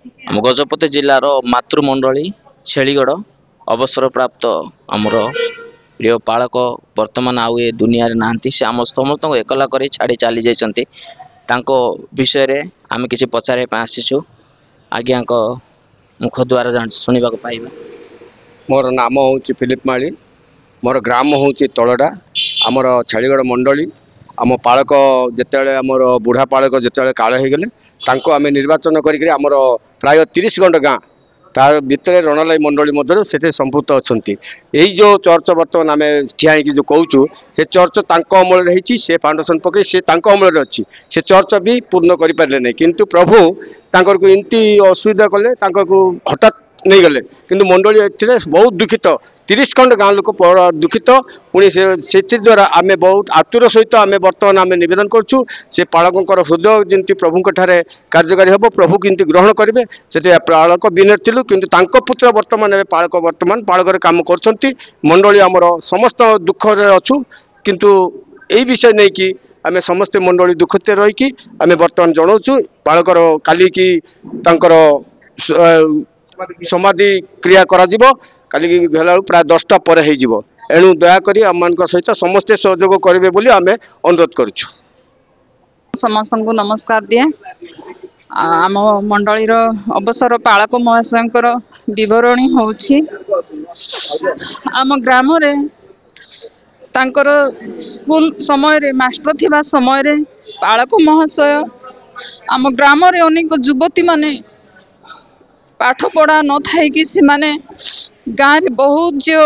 आम गजपति जिलार मातृमंडली छेलीगढ़ अवसर प्राप्त आमर प्रिय पालक वर्तमान आउ ए दुनिया रे नांती से आम समस्त एकला कर छाड़ी चली जाइछंती तांको विषय रे आमे किछि पचारे पा आसीछु आज्ञा को मुख द्वारा जान सुनिबा को पाइबा। मोर नाम हूँ फिलिप माली, मोर ग्राम हूँ तलडा, आमर छाड़ीगढ़ मंडली आम पालक जिते आमर बुढ़ा पालक जिते काल हो गले तांको आमे निर्वाचन करी आमर प्राय 30 खंड गाँ ता भितर रणलाई मंडली मध्य से संपुक्त अच्छा यही जो चर्च बर्तमान आम ठिया जो कहूँ से चर्च तांको अमल रही से फाउंडेशन पकई से अमल अच्छी से चर्च भी पूर्ण करें नहीं किंतु प्रभु तांकर को एमती असुविधा कले हठात नहीं गले किंतु मंडली ए बहुत दुखित 30 खंड गाँव लोक दुखित पुणी से द्वारा आम बहुत आतुर सहित आम बर्तमान आम नवेदन करूँ से पालकों हृदय जमी प्रभु कार्यकारी हम प्रभु किंतु ग्रहण करेंगे से पालक बिनर थिलु किंतु पुत्र वर्तमान वर्तमान पालक काम कर मंडली आमर समस्त दुख अच्छु किंतु यही विषय नहीं कि आम समस्ते मंडली दुखित रहीकि आम बर्तमान जनाऊँ पालकर काली की समाधि क्रिया करा प्राय 10टा पर एणु दयाकोरी आम सहित समस्ते सहयोग करेंगे बोली आम अनुरोध करुँ। समस्त को नमस्कार दिए आम मंडली अवसर पालक महाशयकर बरणी होछि आम ग्राम रे तांकर स्कूल समय रे मास्टर थिबा समय रे पालक महाशय आम ग्राम रे अनेक युवती माने पाठ पढ़ा न थाई कि से माने गाँव रे बहुत जो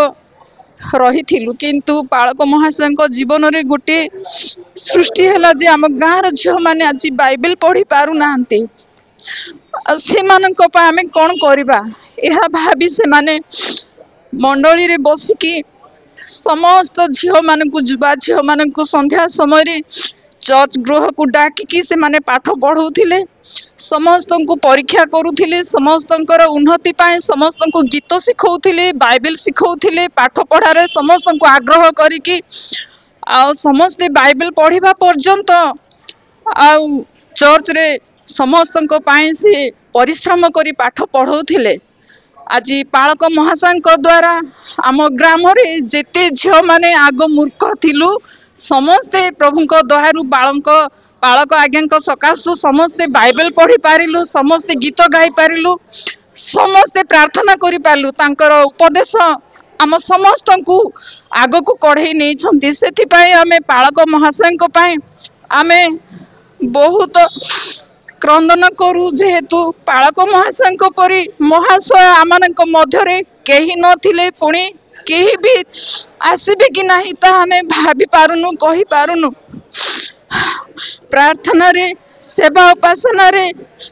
रही थिलु किंतु पालक महाशय जीवन रे गोटे सृष्टि है जे आम गाँव झील मैंने आज बाइबल पढ़ी पारु नांती से आम कौन करवा यह भावी से माने मंडली रे बसिकी समस्त झील मान को युवा झील मान को संध्या समय रे चर्च गृह को डाकिकी से माने पाठ पढ़ाउथिले समस्त को परीक्षा करुथिले समस्त उन्नति पाए समस्त को गीत शिखौथिले बाइबल शिखौथिले पाठ पढ़ारे समस्त को आग्रह करिकी आ समस्ते बाइबल पढ़िबा पर्यंत आ चर्च रे समस्त को पाए से परिश्रम करी पाठ पढ़ाउथिले आज पालक महाशय द्वारा आम ग्राम रे जेते झील माने आग मूर्ख थिलु समस्ते प्रभु दयारु पालक आज्ञा सकाशु समस्ते बाइबल पढ़ी पारिलु समस्ते गीत गाई पारिलु समस्ते प्रार्थना करि पारलु तांकर उपदेश आम समस्त को आग को कढ़ई नहीं छंती सेथि पई आमे पालक महाशय को पाए आमे बहुत क्रंदन करू जेहेतु पालक महाशय को परी महाशय आमानक मध्यरे केही नथिले पुणी केही भी आसीबे कि नाही ता हमें भाभी पारुनु कहि पारुनु प्रार्थना रे सेवा उपासना रे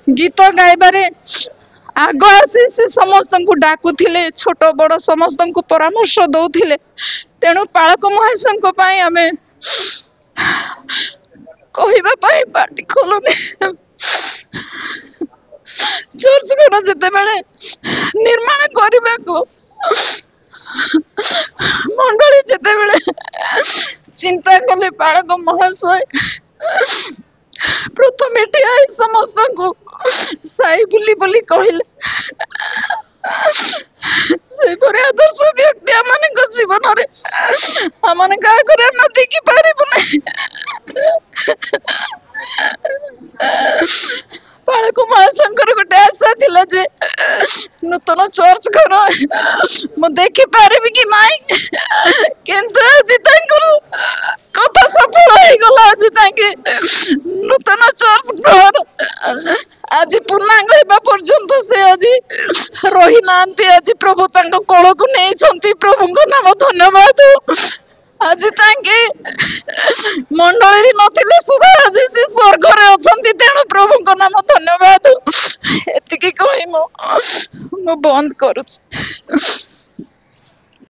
गीत गाइबारे आग आसी से समस्त को डाकुथिले छोट बड़ समस्त को परामर्श दउथिले तेणु पालक महाशय को पाई हमें कहिबा पाई पार्टी खोलुने चर्च घर जते बेले निर्माण करबा को मंडली जते बेले चिंता कले पालक महाशय प्रथम आई समस्त को साई बुली बुली कहले से परे आदर्श व्यक्ति आमने को जीवन रे आमने का करे न देखि पारिबु नै पालक महाशंकर गोटे आशा थिला जे नूतन चर्च घर मु देखि पारिबि कि नाई किंतु आज तांकर कथा सफल हो गला आज तांके नूतन चर्च घर आज पूर्णांग हेबा पर्यंत से आज रही नांती आज प्रभु तांको कोळ को नै छंती प्रभु को नाम धन्यवाद आज तांके मंडली नथिले सुधा आज से स्वर्ग रे अछंती तेणु प्रभु को नाम धन्यवाद एतिकी कहि मो बंद करूछी।